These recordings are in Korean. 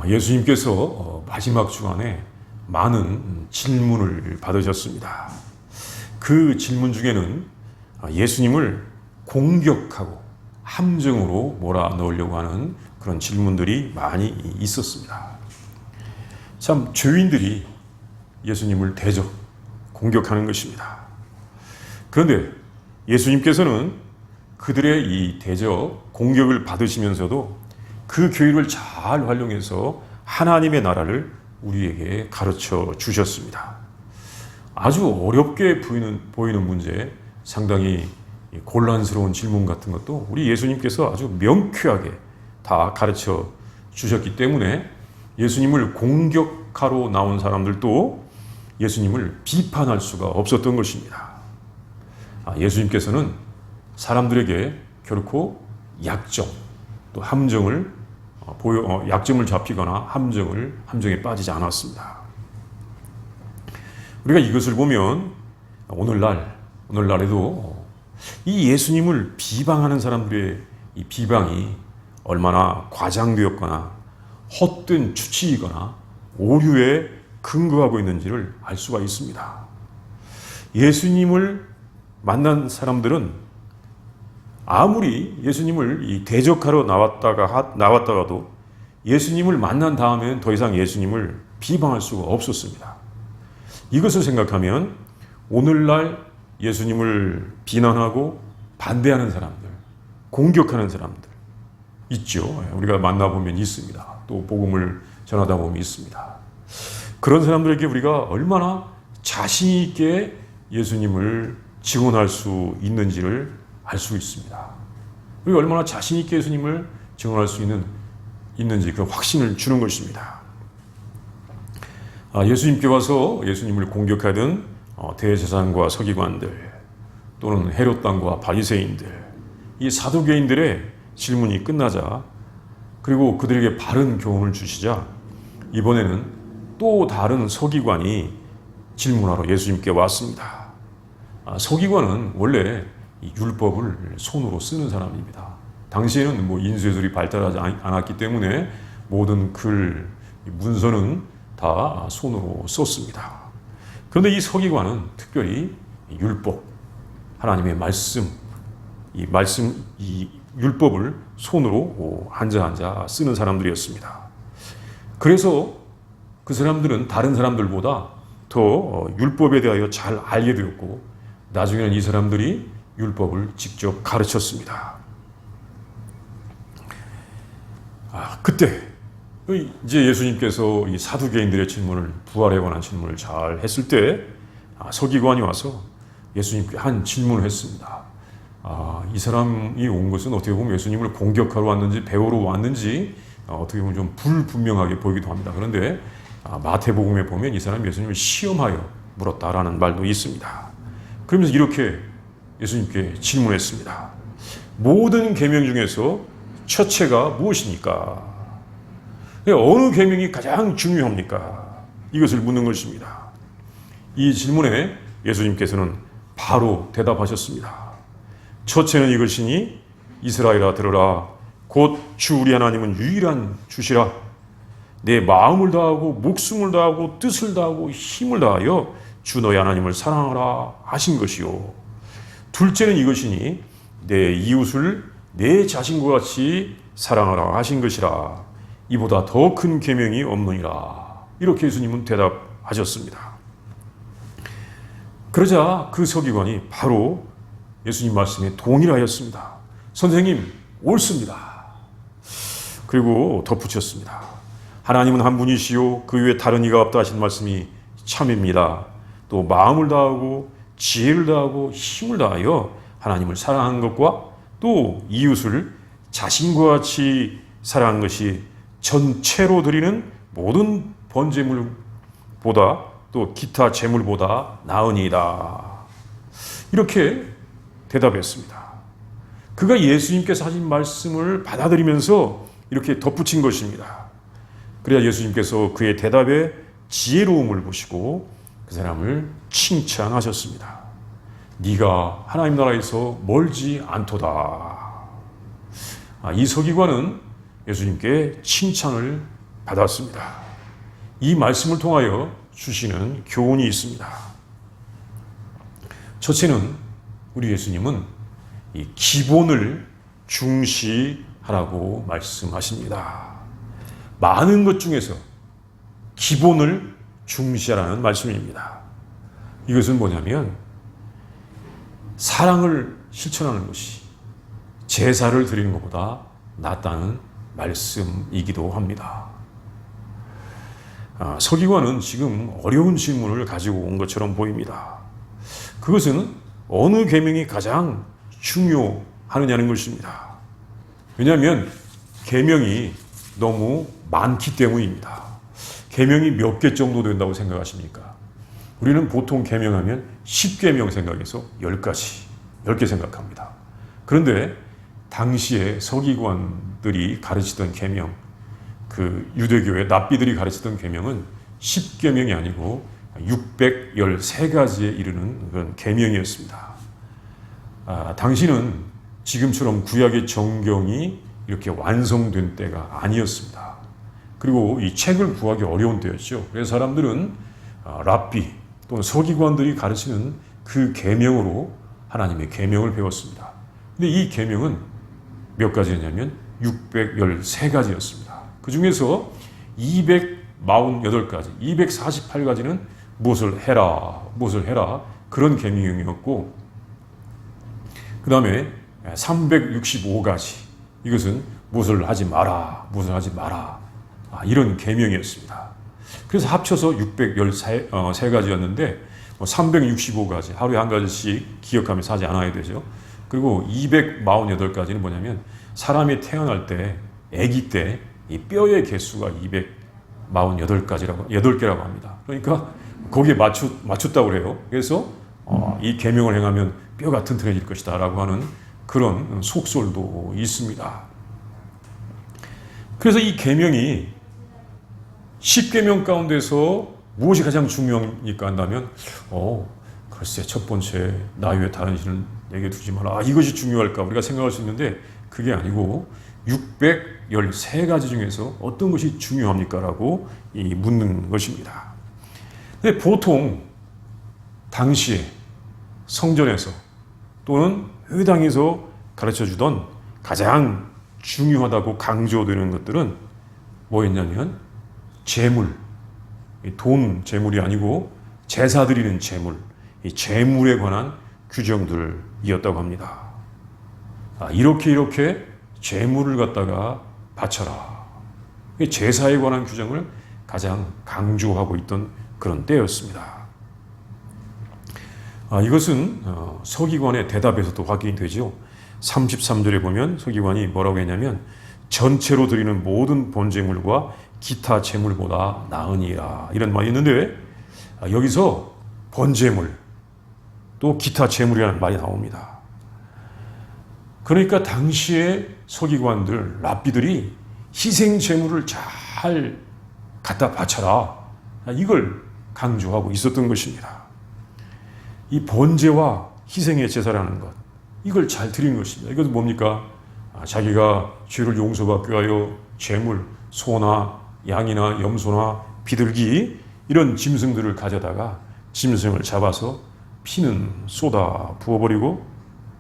예수님께서 마지막 주간에 많은 질문을 받으셨습니다. 그 질문 중에는 예수님을 공격하고 함정으로 몰아넣으려고 하는 그런 질문들이 많이 있었습니다. 참 죄인들이 예수님을 대적, 공격하는 것입니다. 그런데 예수님께서는 그들의 이 대적, 공격을 받으시면서도 그 교회를 잘 활용해서 하나님의 나라를 우리에게 가르쳐 주셨습니다. 아주 어렵게 보이는 문제, 상당히 곤란스러운 질문 같은 것도 우리 예수님께서 아주 명쾌하게 다 가르쳐 주셨기 때문에 예수님을 공격하러 나온 사람들도 예수님을 비판할 수가 없었던 것입니다. 예수님께서는 사람들에게 결코 약점, 또 함정을 약점을 잡히거나 함정에 빠지지 않았습니다. 우리가 이것을 보면 오늘날에도 이 예수님을 비방하는 사람들의 이 비방이 얼마나 과장되었거나 헛된 추측이거나 오류에 근거하고 있는지를 알 수가 있습니다. 예수님을 만난 사람들은 아무리 예수님을 대적하러 나왔다가도 예수님을 만난 다음엔 더 이상 예수님을 비방할 수가 없었습니다. 이것을 생각하면 오늘날 예수님을 비난하고 반대하는 사람들, 공격하는 사람들 있죠. 우리가 만나보면 있습니다. 또 복음을 전하다 보면 있습니다. 그런 사람들에게 우리가 얼마나 자신 있게 예수님을 증언할 수 있는지를 알 수 있습니다. 우리가 얼마나 자신 있게 예수님을 증언할 수 있는지 그 확신을 주는 것입니다. 예수님께 와서 예수님을 공격하던 대제사장과 서기관들 또는 헤롯 왕과 바리새인들, 이 사두개인들의 질문이 끝나자 그리고 그들에게 바른 교훈을 주시자 이번에는 또 다른 서기관이 질문하러 예수님께 왔습니다. 서기관은 원래 이 율법을 손으로 쓰는 사람입니다. 당시에는 인쇄술이 발달하지 않았기 때문에 모든 글, 문서는 다 손으로 썼습니다. 그런데 이 서기관은 특별히 율법, 하나님의 말씀, 이 율법을 손으로 한자 쓰는 사람들이었습니다. 그래서 그 사람들은 다른 사람들보다 더 율법에 대하여 잘 알게 되었고 나중에는 이 사람들이 율법을 직접 가르쳤습니다. 그때 이제 예수님께서 이 사두개인들의 질문을, 부활에 관한 질문을 잘 했을 때 서기관이 와서 예수님께 한 질문을 했습니다. 이 사람이 온 것은 어떻게 보면 예수님을 공격하러 왔는지 배우러 왔는지 어떻게 보면 좀 불분명하게 보이기도 합니다. 그런데 마태복음에 보면 이 사람이 예수님을 시험하여 물었다라는 말도 있습니다. 그러면서 이렇게 예수님께 질문했습니다. 모든 계명 중에서 첫째가 무엇입니까? 어느 계명이 가장 중요합니까? 이것을 묻는 것입니다. 이 질문에 예수님께서는 바로 대답하셨습니다. 첫째는 이것이니 이스라엘아 들으라. 곧 주 우리 하나님은 유일한 주시라. 내 마음을 다하고 목숨을 다하고 뜻을 다하고 힘을 다하여 주 너희 하나님을 사랑하라 하신 것이요. 둘째는 이것이니 내 이웃을 내 자신과 같이 사랑하라 하신 것이라. 이보다 더 큰 계명이 없느니라. 이렇게 예수님은 대답하셨습니다. 그러자 그 서기관이 바로 예수님 말씀에 동일하였습니다. 선생님, 옳습니다. 그리고 덧붙였습니다. 하나님은 한 분이시요 그 외에 다른 이가 없다 하신 말씀이 참입니다. 또 마음을 다하고 지혜를 다하고 힘을 다하여 하나님을 사랑하는 것과 또 이웃을 자신과 같이 사랑하는 것이 전체로 드리는 모든 번제물보다 또 기타 제물보다 나으니이다. 이렇게 대답했습니다. 그가 예수님께서 하신 말씀을 받아들이면서 이렇게 덧붙인 것입니다. 그래야 예수님께서 그의 대답에 지혜로움을 보시고 그 사람을 칭찬하셨습니다. 네가 하나님 나라에서 멀지 않도다. 이 서기관은 예수님께 칭찬을 받았습니다. 이 말씀을 통하여 주시는 교훈이 있습니다. 첫째는 우리 예수님은 이 기본을 중시하라고 말씀하십니다. 많은 것 중에서 기본을 중시하라는 말씀입니다. 이것은 뭐냐면 사랑을 실천하는 것이 제사를 드리는 것보다 낫다는 말씀이기도 합니다. 서기관은 지금 어려운 질문을 가지고 온 것처럼 보입니다. 그것은 어느 계명이 가장 중요하느냐는 것입니다. 왜냐하면 계명이 너무 많기 때문입니다. 계명이 몇 개 정도 된다고 생각하십니까? 우리는 보통 계명하면 10계명 생각해서 10개 생각합니다. 그런데 당시에 서기관들이 가르치던 계명, 그 유대교의 랍비들이 가르치던 계명은 10계명이 아니고 613가지에 이르는 그런 계명이었습니다. 당시는 지금처럼 구약의 정경이 이렇게 완성된 때가 아니었습니다. 그리고 이 책을 구하기 어려운 때였죠. 그래서 사람들은 랍비 또는 서기관들이 가르치는 그 계명으로 하나님의 계명을 배웠습니다. 근데 이 계명은 몇 가지였냐면 613가지였습니다. 그 중에서 248가지, 248가지는 무엇을 해라 그런 계명이었고, 그 다음에 365가지 이것은 무엇을 하지 마라 이런 계명이었습니다. 그래서 합쳐서 613가지였는데 365가지 하루에 한 가지씩 기억하면서 하지 않아야 되죠. 그리고 248가지는 뭐냐면 사람이 태어날 때 아기 때 이 뼈의 개수가 8개라고 합니다. 그러니까 거기에 맞췄다고 그래요. 그래서 이 계명을 행하면 뼈가 튼튼해질 것이다 라고 하는 그런 속설도 있습니다. 그래서 이 계명이 10계명 가운데서 무엇이 가장 중요합니까 한다면 글쎄 첫 번째 나 외에 다른 신을 내게 두지 마라. 이것이 중요할까 우리가 생각할 수 있는데 그게 아니고 613가지 중에서 어떤 것이 중요합니까? 라고 묻는 것입니다. 근데 보통 당시에 성전에서 또는 회당에서 가르쳐주던 가장 중요하다고 강조되는 것들은 뭐였냐면 재물, 돈 재물이 아니고 제사 드리는 재물, 이 재물에 관한 규정들이었다고 합니다. 이렇게 재물을 갖다가 바쳐라. 제사에 관한 규정을 가장 강조하고 있던 그런 때였습니다. 이것은 서기관의 대답에서도 확인이 되죠. 33절에 보면 서기관이 뭐라고 했냐면 전체로 드리는 모든 번제물과 기타 제물보다 나으니라 이런 말이 있는데 여기서 번제물 또 기타 제물이라는 말이 나옵니다. 그러니까 당시에 서기관들, 랍비들이 희생 제물을 잘 갖다 바쳐라 이걸 강조하고 있었던 것입니다. 이 번제와 희생의 제사라는 것 이걸 잘 드리는 것입니다. 이것은 뭡니까? 자기가 죄를 용서받기 위하여 제물, 소나 양이나 염소나 비둘기 이런 짐승들을 가져다가 짐승을 잡아서 피는 쏟아 부어버리고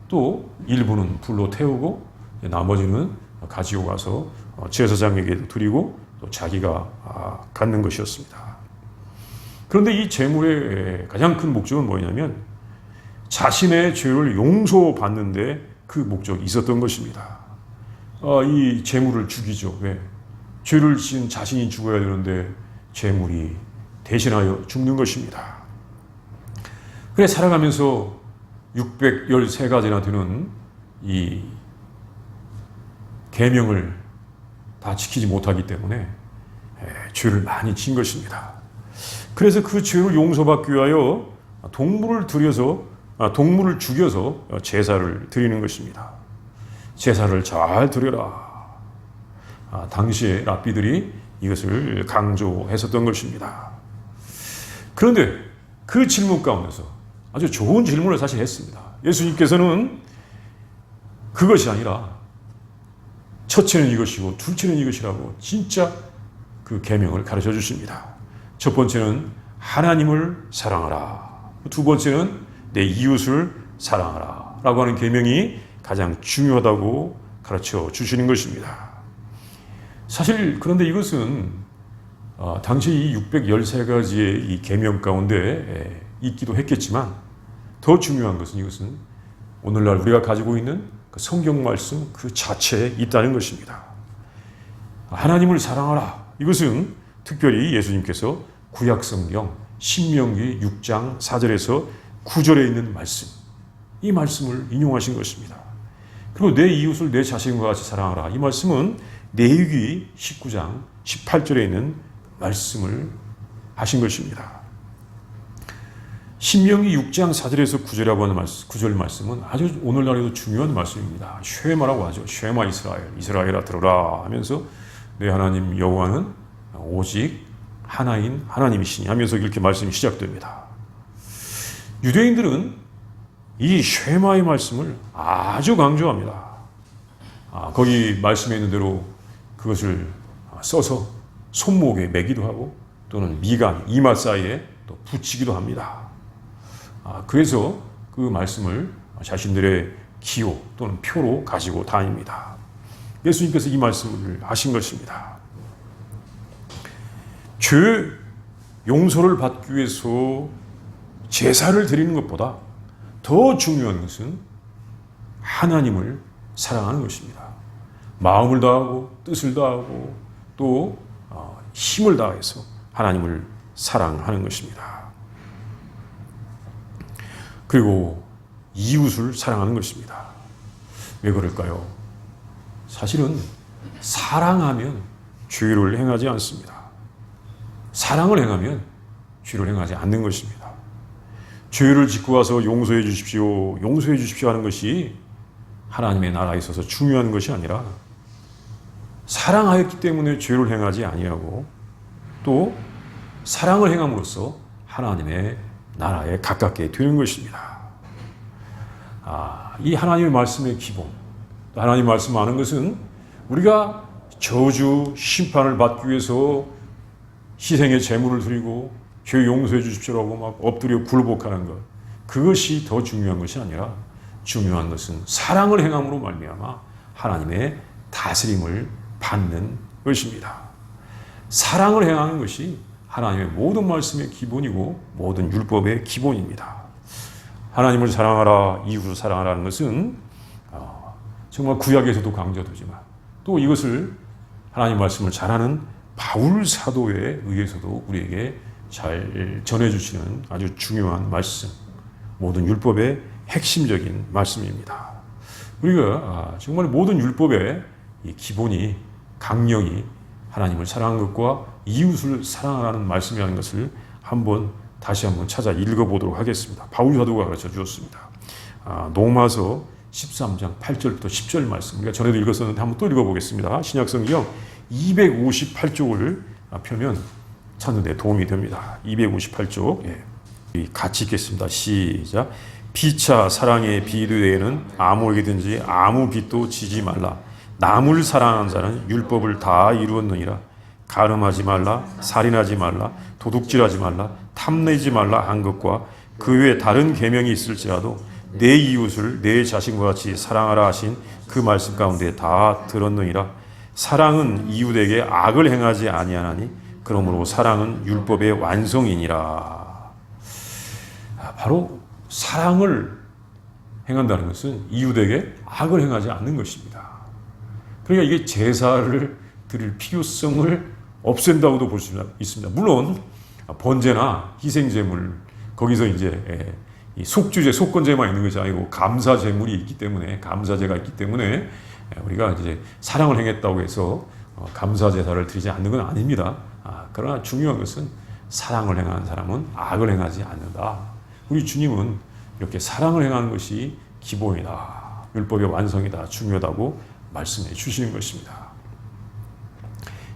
또 일부는 불로 태우고 나머지는 가지고 가서 제사장에게도 드리고 또 자기가 갖는 것이었습니다. 그런데 이 제물의 가장 큰 목적은 뭐냐면 자신의 죄를 용서받는데 그 목적이 있었던 것입니다. 이 제물을 죽이죠. 왜? 죄를 지은 자신이 죽어야 되는데 제물이 대신하여 죽는 것입니다. 그래 살아가면서 613가지나 되는 이 계명을 다 지키지 못하기 때문에 죄를 많이 지은 것입니다. 그래서 그 죄를 용서받기 위하여 동물을 죽여서 제사를 드리는 것입니다. 제사를 잘 드려라. 당시에 랍비들이 이것을 강조했었던 것입니다. 그런데 그 질문 가운데서 아주 좋은 질문을 사실 했습니다. 예수님께서는 그것이 아니라 첫째는 이것이고 둘째는 이것이라고 진짜 그 계명을 가르쳐 주십니다. 첫 번째는 하나님을 사랑하라. 두 번째는 내 이웃을 사랑하라 라고 하는 계명이 가장 중요하다고 가르쳐 주시는 것입니다. 사실 그런데 이것은 당시 이 613가지의 이 계명 가운데 있기도 했겠지만 더 중요한 것은 이것은 오늘날 우리가 가지고 있는 그 성경 말씀 그 자체에 있다는 것입니다. 하나님을 사랑하라. 이것은 특별히 예수님께서 구약 성경 신명기 6장 4절에서 9절에 있는 말씀, 이 말씀을 인용하신 것입니다. 그리고 내 이웃을 내 자신과 같이 사랑하라. 이 말씀은 레위기 19장 18절에 있는 말씀을 하신 것입니다. 신명기 6장 4절에서 9절이라고 하는 9절 말씀은 아주 오늘날에도 중요한 말씀입니다. 쉐마라고 하죠. 쉐마 이스라엘, 이스라엘아 들으라 하면서 내 하나님 여호와는 오직 하나인 하나님이시니 하면서 이렇게 말씀이 시작됩니다. 유대인들은 이 쉐마의 말씀을 아주 강조합니다. 거기 말씀에 있는 대로 그것을 써서 손목에 매기도 하고 또는 미간, 이마 사이에 또 붙이기도 합니다. 그래서 그 말씀을 자신들의 기호 또는 표로 가지고 다닙니다. 예수님께서 이 말씀을 하신 것입니다. 죄 용서를 받기 위해서 제사를 드리는 것보다 더 중요한 것은 하나님을 사랑하는 것입니다. 마음을 다하고 뜻을 다하고 또 힘을 다해서 하나님을 사랑하는 것입니다. 그리고 이웃을 사랑하는 것입니다. 왜 그럴까요? 사실은 사랑하면 죄를 행하지 않습니다. 사랑을 행하면 죄를 행하지 않는 것입니다. 죄를 짓고 와서 용서해 주십시오, 용서해 주십시오 하는 것이 하나님의 나라에 있어서 중요한 것이 아니라 사랑하였기 때문에 죄를 행하지 아니하고 또 사랑을 행함으로써 하나님의 나라에 가깝게 되는 것입니다. 이 하나님의 말씀의 기본, 하나님의 말씀 아는 것은 우리가 저주, 심판을 받기 위해서 희생의 제물을 드리고 죄 용서해 주십시오라고 막 엎드려 굴복하는 것, 그것이 더 중요한 것이 아니라 중요한 것은 사랑을 행함으로 말미암아 하나님의 다스림을 받는 것입니다. 사랑을 행하는 것이 하나님의 모든 말씀의 기본이고 모든 율법의 기본입니다. 하나님을 사랑하라, 이웃을 사랑하라는 것은 정말 구약에서도 강조되지만 또 이것을 하나님 말씀을 잘하는 바울 사도에 의해서도 우리에게 잘 전해주시는 아주 중요한 말씀, 모든 율법의 핵심적인 말씀입니다. 우리가 정말 모든 율법의 이 기본이 강령이 하나님을 사랑하는 것과 이웃을 사랑하라는 말씀이라는 것을 다시 한번 찾아 읽어보도록 하겠습니다. 바울 사도가 가르쳐 주었습니다. 로마서 13장 8절부터 10절 말씀, 우리가 전에도 읽었었는데 한번 또 읽어보겠습니다. 신약성경 258쪽을 펴면 찾는 데 도움이 됩니다. 258쪽 같이 읽겠습니다. 시작. 피차 사랑의 비유에는 아무에게든지 아무 빚도 지지 말라. 남을 사랑하는 자는 율법을 다 이루었느니라. 간음하지 말라, 살인하지 말라, 도둑질하지 말라, 탐내지 말라 한 것과 그 외에 다른 계명이 있을지라도 내 이웃을 내 자신과 같이 사랑하라 하신 그 말씀 가운데 다 들었느니라. 사랑은 이웃에게 악을 행하지 아니하나니 그러므로 사랑은 율법의 완성이니라. 바로 사랑을 행한다는 것은 이웃에게 악을 행하지 않는 것입니다. 그러니까 이게 제사를 드릴 필요성을 없앤다고도 볼 수 있습니다. 물론 번제나 희생제물, 거기서 이제 이 속주제, 속건제만 있는 것이 아니고 감사제물이 있기 때문에, 감사제가 있기 때문에 우리가 이제 사랑을 행했다고 해서 감사제사를 드리지 않는 건 아닙니다. 그러나 중요한 것은 사랑을 행하는 사람은 악을 행하지 않는다. 우리 주님은 이렇게 사랑을 행하는 것이 기본이다, 율법의 완성이다, 중요하다고 말씀해 주시는 것입니다.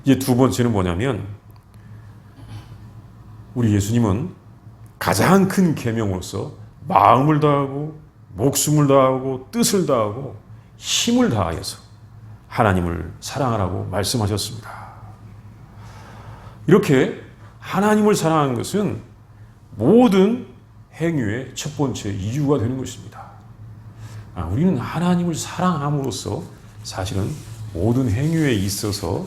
이제 두 번째는 뭐냐면, 우리 예수님은 가장 큰 계명으로서 마음을 다하고 목숨을 다하고 뜻을 다하고 힘을 다하여서 하나님을 사랑하라고 말씀하셨습니다. 이렇게 하나님을 사랑하는 것은 모든 행위의 첫 번째 이유가 되는 것입니다. 우리는 하나님을 사랑함으로써 사실은 모든 행위에 있어서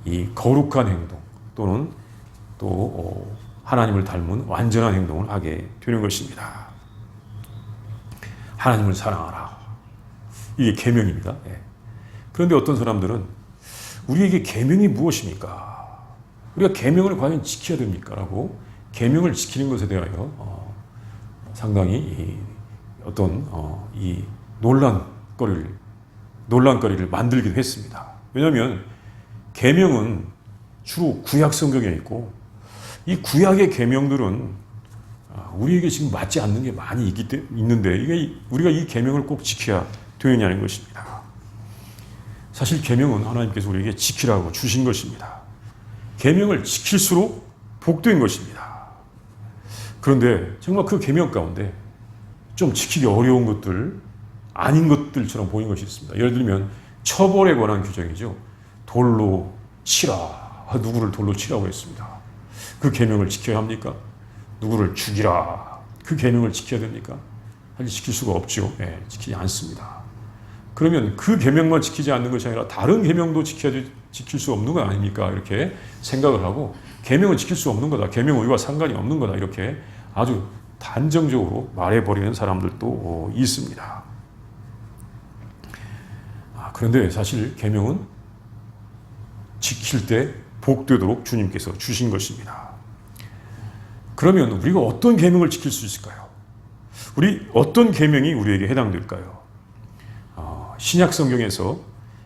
이 거룩한 행동 또는 또 하나님을 닮은 완전한 행동을 하게 되는 것입니다. 하나님을 사랑하라. 이게 계명입니다. 그런데 어떤 사람들은 우리에게 계명이 무엇입니까? 우리가 계명을 과연 지켜야 됩니까? 라고 계명을 지키는 것에 대하여 상당히 어떤 이 논란거리를 만들기도 했습니다. 왜냐하면 계명은 주로 구약 성경에 있고 이 구약의 계명들은 우리에게 지금 맞지 않는 게 많이 있는데 이게 우리가 이 계명을 꼭 지켜야 되느냐는 것입니다. 사실 계명은 하나님께서 우리에게 지키라고 주신 것입니다. 계명을 지킬수록 복된 것입니다. 그런데 정말 그 계명 가운데 좀 지키기 어려운 것들, 아닌 것들처럼 보이는 것이 있습니다. 예를 들면 처벌에 관한 규정이죠. 돌로 치라. 누구를 돌로 치라고 했습니다. 그 계명을 지켜야 합니까? 누구를 죽이라. 그 계명을 지켜야 됩니까? 사실 지킬 수가 없죠. 지키지 않습니다. 그러면 그 계명만 지키지 않는 것이 아니라 다른 계명도 지킬 수 없는 거 아닙니까? 이렇게 생각을 하고 계명은 지킬 수 없는 거다. 계명은 우리와 상관이 없는 거다. 이렇게 아주 단정적으로 말해버리는 사람들도 있습니다. 그런데 사실 계명은 지킬 때 복되도록 주님께서 주신 것입니다. 그러면 우리가 어떤 계명을 지킬 수 있을까요? 어떤 계명이 우리에게 해당될까요? 신약 성경에서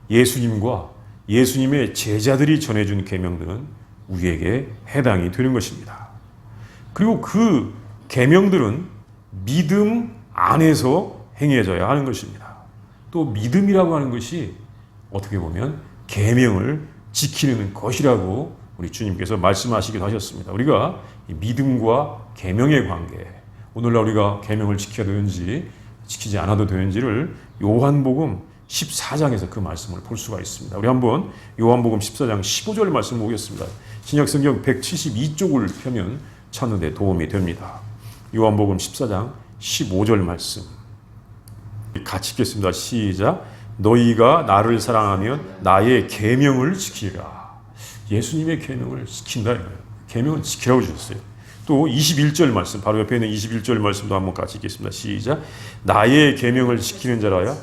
예수님과 예수님의 제자들이 전해준 계명들은 우리에게 해당이 되는 것입니다. 그리고 그 계명들은 믿음 안에서 행해져야 하는 것입니다. 또 믿음이라고 하는 것이 어떻게 보면 계명을 지키는 것이라고 우리 주님께서 말씀하시기도 하셨습니다. 우리가 믿음과 계명의 관계, 오늘날 우리가 계명을 지켜야 되는지 지키지 않아도 되는지를 요한복음 14장에서 그 말씀을 볼 수가 있습니다. 우리 한번 요한복음 14장 15절 말씀 보겠습니다. 신약성경 172쪽을 펴면 찾는 데 도움이 됩니다. 요한복음 14장 15절 말씀 같이 읽겠습니다. 시작. 너희가 나를 사랑하면 나의 계명을 지키라. 예수님의 계명을 지킨다 이거예요. 계명을 지키라고 주셨어요. 또 21절 말씀, 바로 옆에 있는 21절 말씀도 한번 같이 읽겠습니다. 시작. 나의 계명을 지키는 자라야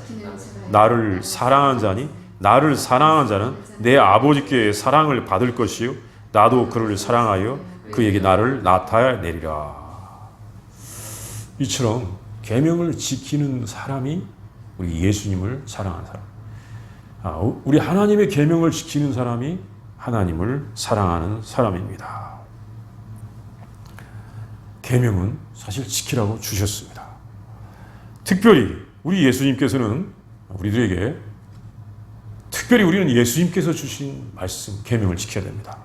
나를 사랑하는 자니 나를 사랑하는 자는 내 아버지께 사랑을 받을 것이요 나도 그를 사랑하여 그에게 나를 나타내리라. 이처럼 계명을 지키는 사람이 우리 예수님을 사랑하는 사람, 우리 하나님의 계명을 지키는 사람이 하나님을 사랑하는 사람입니다. 계명은 사실 지키라고 주셨습니다. 특별히 우리 예수님께서는 우리들에게 특별히 우리는 예수님께서 주신 말씀, 계명을 지켜야 됩니다.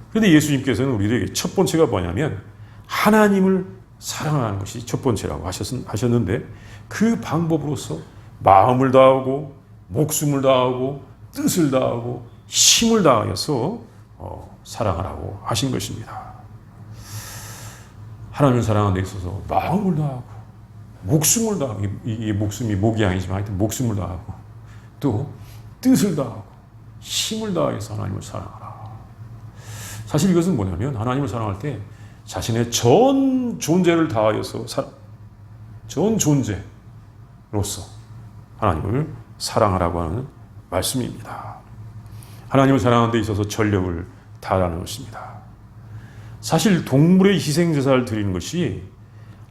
그런데 예수님께서는 우리들에게 첫 번째가 뭐냐면 하나님을 사랑하는 것이 첫 번째라고 하셨는데 그 방법으로서 마음을 다하고 목숨을 다하고 뜻을 다하고 힘을 다하여서 사랑하라고 하신 것입니다. 하나님을 사랑하는 데 있어서 마음을 다하고 목숨을 다하고, 이 목숨이 목이 아니지만 하여튼 목숨을 다하고 또 뜻을 다하고 힘을 다해서 하나님을 사랑하라. 사실 이것은 뭐냐면 하나님을 사랑할 때 자신의 전 존재를 다하여서 전 존재로서 하나님을 사랑하라고 하는 말씀입니다. 하나님을 사랑하는 데 있어서 전력을 다하라는 것입니다. 사실 동물의 희생제사를 드리는 것이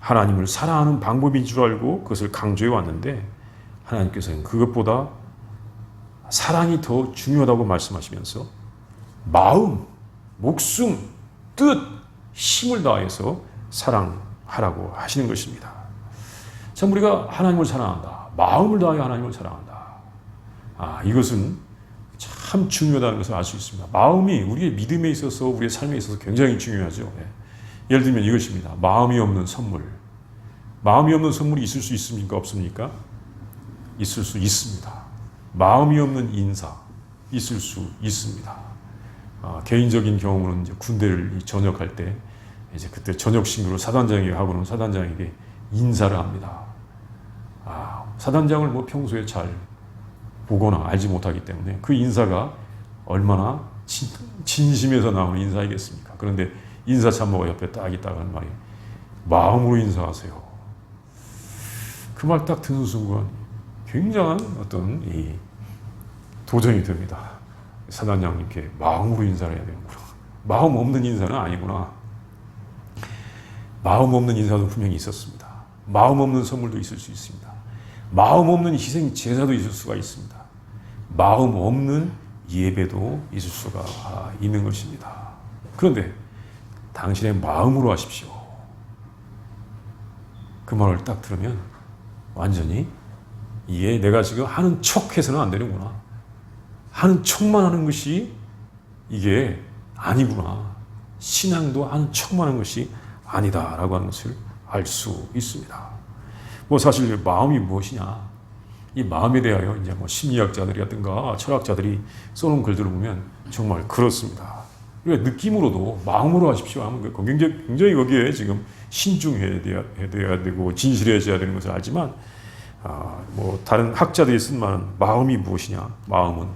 하나님을 사랑하는 방법인 줄 알고 그것을 강조해 왔는데 하나님께서는 그것보다 사랑이 더 중요하다고 말씀하시면서 마음, 목숨, 뜻, 힘을 다해서 사랑하라고 하시는 것입니다. 참 우리가 하나님을 사랑한다. 마음을 다하여 하나님을 사랑한다. 이것은 참 중요하다는 것을 알 수 있습니다. 마음이 우리의 믿음에 있어서 우리의 삶에 있어서 굉장히 중요하죠. 예를 들면 이것입니다. 마음이 없는 선물. 마음이 없는 선물이 있을 수 있습니까? 없습니까? 있을 수 있습니다. 마음이 없는 인사 있을 수 있습니다. 개인적인 경험으로는 이제 군대를 전역할 때 이제 그때 저녁 신고를 사단장에게 하고는 사단장에게 인사를 합니다. 사단장을 뭐 평소에 잘 보거나 알지 못하기 때문에 그 인사가 얼마나 진심에서 나오는 인사이겠습니까? 그런데 인사 참모가 옆에 딱 있다가 하는 말이 마음으로 인사하세요. 그 말 딱 듣는 순간 굉장한 어떤 이 도전이 됩니다. 사단장님께 마음으로 인사를 해야 되는구나. 마음 없는 인사는 아니구나. 마음 없는 인사도 분명히 있었습니다. 마음 없는 선물도 있을 수 있습니다. 마음 없는 희생 제사도 있을 수가 있습니다. 마음 없는 예배도 있을 수가 있는 것입니다. 그런데 당신의 마음으로 하십시오. 그 말을 딱 들으면 완전히 내가 지금 하는 척 해서는 안 되는구나. 하는 척만 하는 것이 이게 아니구나. 신앙도 하는 척만 하는 것이 아니다라고 하는 것을 알 수 있습니다. 뭐 사실 마음이 무엇이냐? 이 마음에 대하여 이제 뭐 심리학자들이라든가 철학자들이 써놓은 글들을 보면 정말 그렇습니다. 느낌으로도 마음으로 하십시오 하면 굉장히 거기에 지금 신중해야 되고 진실해져야 되는 것을 알지만 뭐 다른 학자들이 쓴 말은 마음이 무엇이냐? 마음은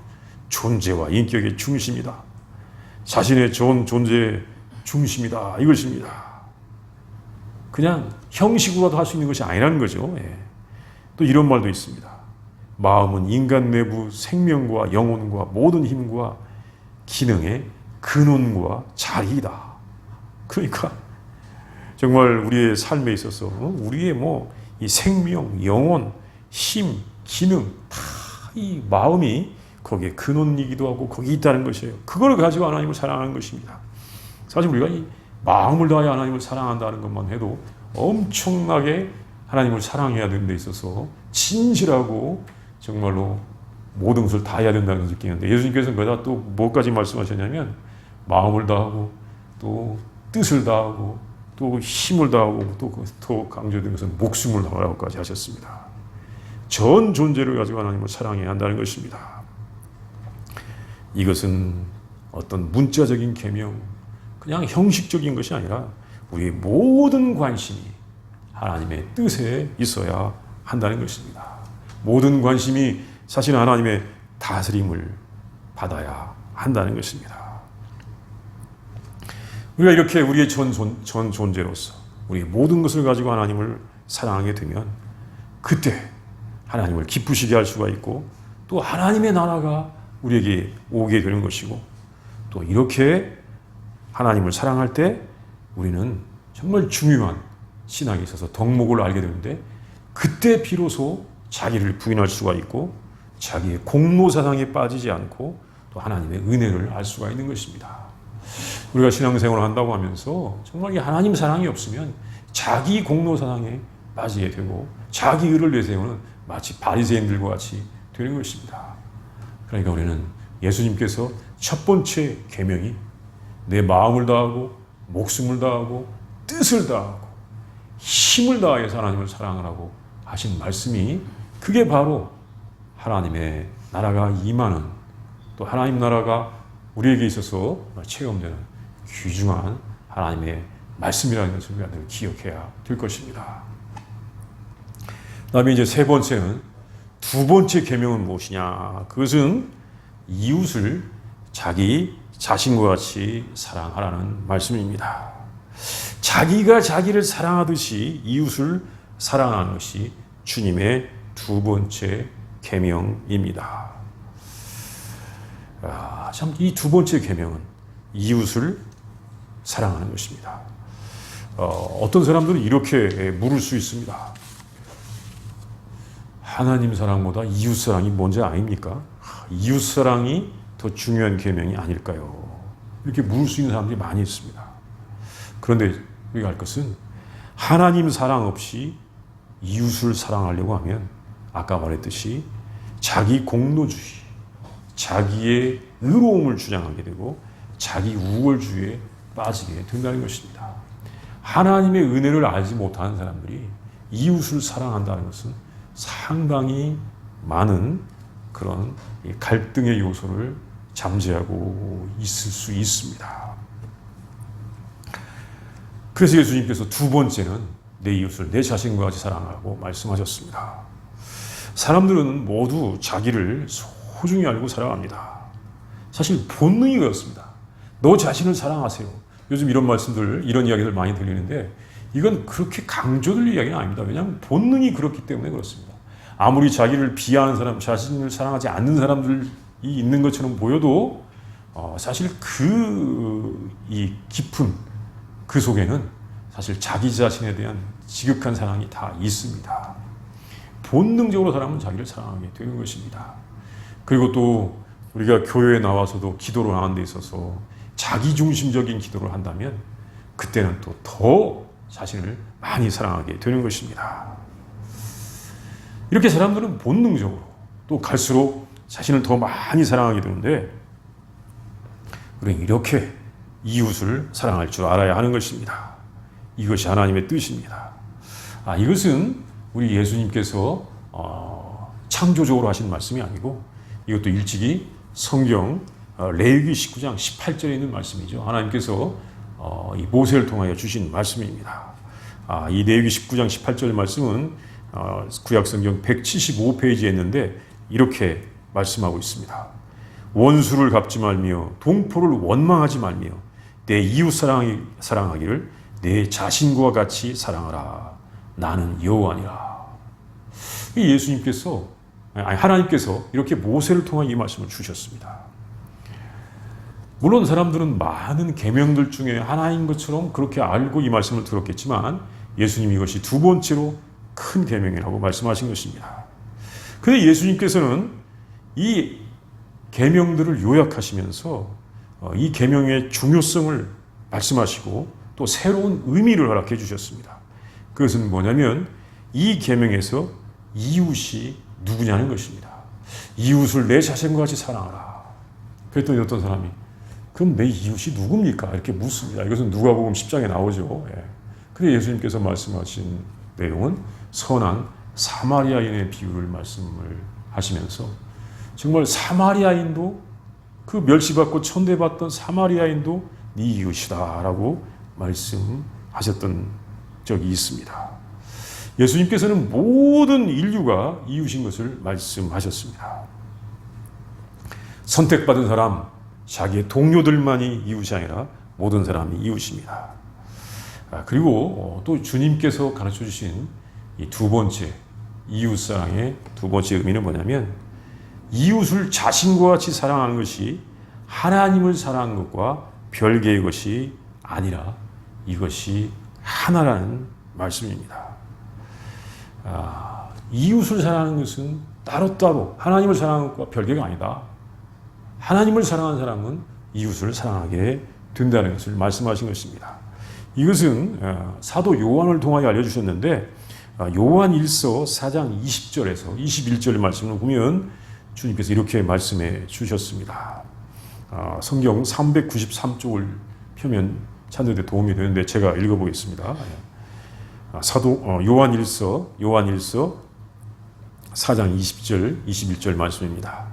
존재와 인격의 중심이다. 자신의 존재의 중심이다. 이것입니다. 그냥 형식으로도 할 수 있는 것이 아니라는 거죠. 또 이런 말도 있습니다. 마음은 인간 내부 생명과 영혼과 모든 힘과 기능의 근원과 자리이다. 그러니까 정말 우리의 삶에 있어서 우리의 뭐 이 생명, 영혼, 힘, 기능 다 이 마음이 거기에 근원이기도 하고 거기 있다는 것이에요. 그걸 가지고 하나님을 사랑하는 것입니다. 사실 우리가 이 마음을 다하여 하나님을 사랑한다는 것만 해도 엄청나게 하나님을 사랑해야 되는 데 있어서 진실하고 정말로 모든 것을 다 해야 된다는 것을 느끼는데 예수님께서는 거기다 또 뭐까지 말씀하셨냐면 마음을 다하고 또 뜻을 다하고 또 힘을 다하고 또 강조된 것은 목숨을 다하라고까지 하셨습니다. 전 존재를 가지고 하나님을 사랑해야 한다는 것입니다. 이것은 어떤 문자적인 계명, 그냥 형식적인 것이 아니라 우리의 모든 관심이 하나님의 뜻에 있어야 한다는 것입니다. 모든 관심이 사실 하나님의 다스림을 받아야 한다는 것입니다. 우리가 이렇게 우리의 전 존재로서 우리의 모든 것을 가지고 하나님을 사랑하게 되면 그때 하나님을 기쁘시게 할 수가 있고 또 하나님의 나라가 우리에게 오게 되는 것이고 또 이렇게 하나님을 사랑할 때 우리는 정말 중요한 신학에 있어서 덕목을 알게 되는데 그때 비로소 자기를 부인할 수가 있고 자기의 공로사상에 빠지지 않고 또 하나님의 은혜를 알 수가 있는 것입니다. 우리가 신앙생활을 한다고 하면서 정말 이 하나님 사랑이 없으면 자기 공로사상에 빠지게 되고 자기 의를 내세우는 마치 바리새인들과 같이 되는 것입니다. 그러니까 우리는 예수님께서 첫 번째 계명이 내 마음을 다하고 목숨을 다하고 뜻을 다하고 힘을 다해서 하나님을 사랑하라고 하신 말씀이 그게 바로 하나님의 나라가 임하는 또 하나님 나라가 우리에게 있어서 체험되는 귀중한 하나님의 말씀이라는 것을 우리가 늘 기억해야 될 것입니다. 그다음에 이제 세 번째는 두 번째 계명은 무엇이냐? 그것은 이웃을 자기 자신과 같이 사랑하라는 말씀입니다. 자기가 자기를 사랑하듯이 이웃을 사랑하는 것이 주님의 두 번째 계명입니다. 참 이 두 번째 계명은 이웃을 사랑하는 것입니다. 어떤 사람들은 이렇게 물을 수 있습니다. 하나님 사랑보다 이웃 사랑이 뭔지 아닙니까? 이웃 사랑이 더 중요한 계명이 아닐까요? 이렇게 물을 수 있는 사람들이 많이 있습니다. 그런데 우리가 할 것은 하나님 사랑 없이 이웃을 사랑하려고 하면 아까 말했듯이 자기 공로주의, 자기의 의로움을 주장하게 되고 자기 우월주의에 빠지게 된다는 것입니다. 하나님의 은혜를 알지 못하는 사람들이 이웃을 사랑한다는 것은 상당히 많은 그런 갈등의 요소를 잠재하고 있을 수 있습니다. 그래서 예수님께서 두 번째는 내 이웃을 내 자신과 같이 사랑하라고 말씀하셨습니다. 사람들은 모두 자기를 소중히 알고 사랑합니다. 사실 본능이 그렇습니다. 너 자신을 사랑하세요. 요즘 이런 말씀들, 이런 이야기들 많이 들리는데 이건 그렇게 강조될 이야기는 아닙니다. 왜냐하면 본능이 그렇기 때문에 그렇습니다. 아무리 자기를 비하하는 사람, 자신을 사랑하지 않는 사람들이 있는 것처럼 보여도 사실 이 깊은 그 속에는 사실 자기 자신에 대한 지극한 사랑이 다 있습니다. 본능적으로 사람은 자기를 사랑하게 되는 것입니다. 그리고 또 우리가 교회에 나와서도 기도를 하는 데 있어서 자기중심적인 기도를 한다면 그때는 또 더 자신을 많이 사랑하게 되는 것입니다. 이렇게 사람들은 본능적으로 또 갈수록 자신을 더 많이 사랑하게 되는데 우리는 이렇게 이웃을 사랑할 줄 알아야 하는 것입니다. 이것이 하나님의 뜻입니다. 이것은 우리 예수님께서 창조적으로 하신 말씀이 아니고 이것도 일찍이 성경 레위기 19장 18절에 있는 말씀이죠. 하나님께서 이 모세를 통하여 주신 말씀입니다. 이 레위기 19장 18절 말씀은 구약성경 175페이지에 있는데 이렇게 말씀하고 있습니다. 원수를 갚지 말며 동포를 원망하지 말며 내 이웃 사랑하기를 내 자신과 같이 사랑하라. 나는 여호와니라. 하나님께서 이렇게 모세를 통한 이 말씀을 주셨습니다. 물론 사람들은 많은 계명들 중에 하나인 것처럼 그렇게 알고 이 말씀을 들었겠지만 예수님이 이것이 두 번째로 큰 계명이라고 말씀하신 것입니다. 그런데 예수님께서는 이 계명들을 요약하시면서 이 계명의 중요성을 말씀하시고 또 새로운 의미를 허락해 주셨습니다. 그것은 뭐냐면 이 계명에서 이웃이 누구냐는 것입니다. 이웃을 내 자신과 같이 사랑하라. 그랬더니 어떤 사람이 그럼 내 이웃이 누굽니까? 이렇게 묻습니다. 이것은 누가복음 10장에 나오죠. 그런데 예수님께서 말씀하신 내용은 선한 사마리아인의 비유를 말씀을 하시면서 정말 사마리아인도 그 멸시받고 천대받던 사마리아인도 네 이웃이다라고 말씀하셨던 적이 있습니다. 예수님께서는 모든 인류가 이웃인 것을 말씀하셨습니다. 선택받은 사람, 자기의 동료들만이 이웃이 아니라 모든 사람이 이웃입니다. 그리고 또 주님께서 가르쳐 주신 이 두 번째 이웃사랑의 두 번째 의미는 뭐냐면 이웃을 자신과 같이 사랑하는 것이 하나님을 사랑하는 것과 별개의 것이 아니라 이것이 하나라는 말씀입니다. 이웃을 사랑하는 것은 따로따로 하나님을 사랑하는 것과 별개가 아니다. 하나님을 사랑하는 사람은 이웃을 사랑하게 된다는 것을 말씀하신 것입니다. 이것은 사도 요한을 통하여 알려주셨는데 요한 1서 4장 20절에서 21절 말씀을 보면 주님께서 이렇게 말씀해 주셨습니다. 성경 393쪽을 펴면 찾는 데 도움이 되는데 제가 읽어보겠습니다. 요한 1서 4장 20절 21절 말씀입니다.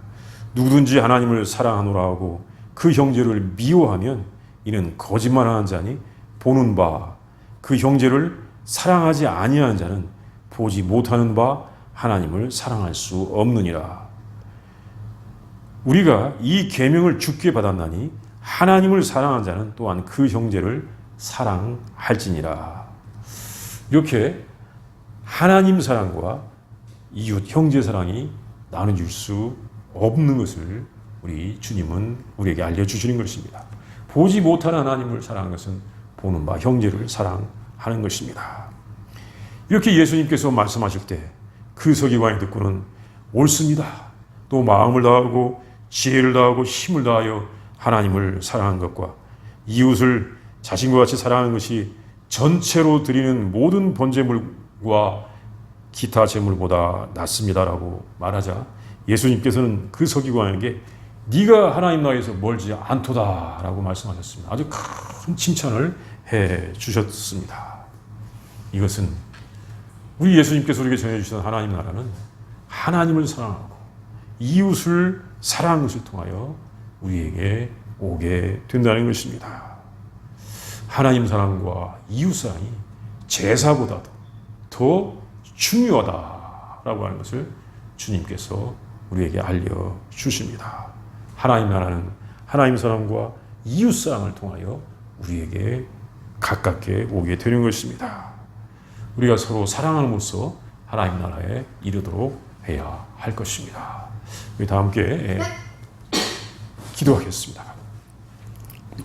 누구든지 하나님을 사랑하노라 하고 그 형제를 미워하면 이는 거짓말하는 자니 보는 바 그 형제를 사랑하지 아니하는 자는 보지 못하는 바 하나님을 사랑할 수 없느니라. 우리가 이 계명을 주께 받았나니 하나님을 사랑하는 자는 또한 그 형제를 사랑할지니라. 이렇게 하나님 사랑과 이웃 형제 사랑이 나눠질 수 없는 것을 우리 주님은 우리에게 알려주시는 것입니다. 보지 못하는 하나님을 사랑하는 것은 보는 바 형제를 사랑하는 것입니다. 이렇게 예수님께서 말씀하실 때 그 서기관이 듣고는 옳습니다. 또 마음을 다하고 지혜를 다하고 힘을 다하여 하나님을 사랑하는 것과 이웃을 자신과 같이 사랑하는 것이 전체로 드리는 모든 번제물과 기타 제물보다 낫습니다라고 말하자 예수님께서는 그 서기관에게 네가 하나님 나라에서 멀지 않도다라고 말씀하셨습니다. 아주 큰 칭찬을 해 주셨습니다. 이것은 우리 예수님께서 우리에게 전해주시던 하나님 나라는 하나님을 사랑하고 이웃을 사랑하는 것을 통하여 우리에게 오게 된다는 것입니다. 하나님 사랑과 이웃 사랑이 제사보다도 더 중요하다라고 하는 것을 주님께서 우리에게 알려주십니다. 하나님 나라는 하나님 사랑과 이웃 사랑을 통하여 우리에게 가깝게 오게 되는 것입니다. 우리가 서로 사랑함으로써 하나님 나라에 이르도록 해야 할 것입니다. 우리 다 함께 기도하겠습니다.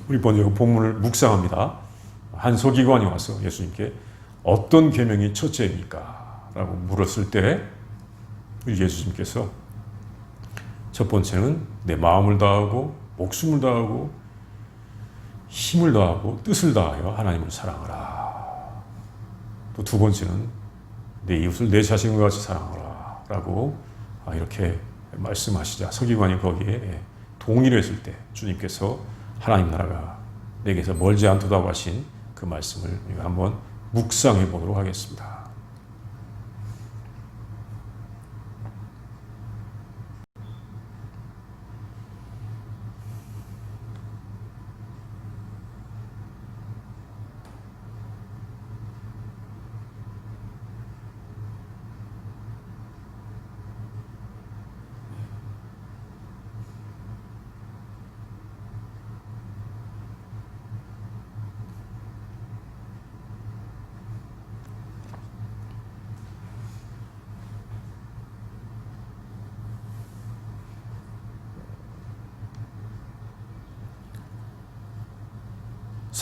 우리 먼저 본문을 묵상합니다. 한 서기관이 와서 예수님께 어떤 계명이 첫째입니까? 라고 물었을 때 예수님께서 첫 번째는 내 마음을 다하고 목숨을 다하고 힘을 다하고 뜻을 다하여 하나님을 사랑하라. 또 두 번째는 내 이웃을 내 자신과 같이 사랑하라 라고 이렇게 말씀하시자 서기관이 거기에 동의를 했을 때 주님께서 하나님 나라가 내게서 멀지 않도다고 하신 그 말씀을 우리가 한번 묵상해 보도록 하겠습니다.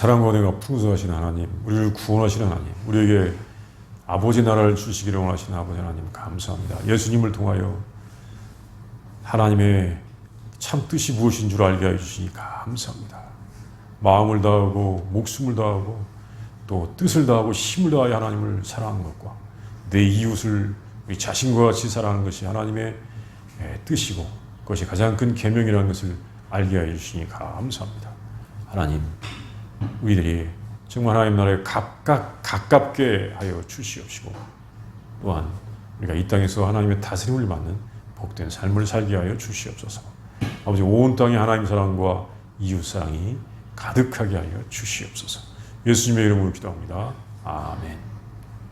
사랑과 은혜가 풍성하신 하나님, 우리를 구원하시는 하나님, 우리에게 아버지 나라를 주시기를 원하시는 아버지 하나님 감사합니다. 예수님을 통하여 하나님의 참 뜻이 무엇인 줄 알게 해주시니 감사합니다. 마음을 다하고 목숨을 다하고 또 뜻을 다하고 힘을 다하여 하나님을 사랑하는 것과 내 이웃을 우리 자신과 같이 사랑하는 것이 하나님의 뜻이고 그것이 가장 큰 계명이라는 것을 알게 해주시니 감사합니다. 하나님, 우리들이 정말 하나님 나라에 가깝게 하여 주시옵시고 또한 우리가 이 땅에서 하나님의 다스림을 받는 복된 삶을 살게 하여 주시옵소서. 아버지, 온 땅에 하나님 사랑과 이웃 사랑이 가득하게 하여 주시옵소서. 예수님의 이름으로 기도합니다. 아멘.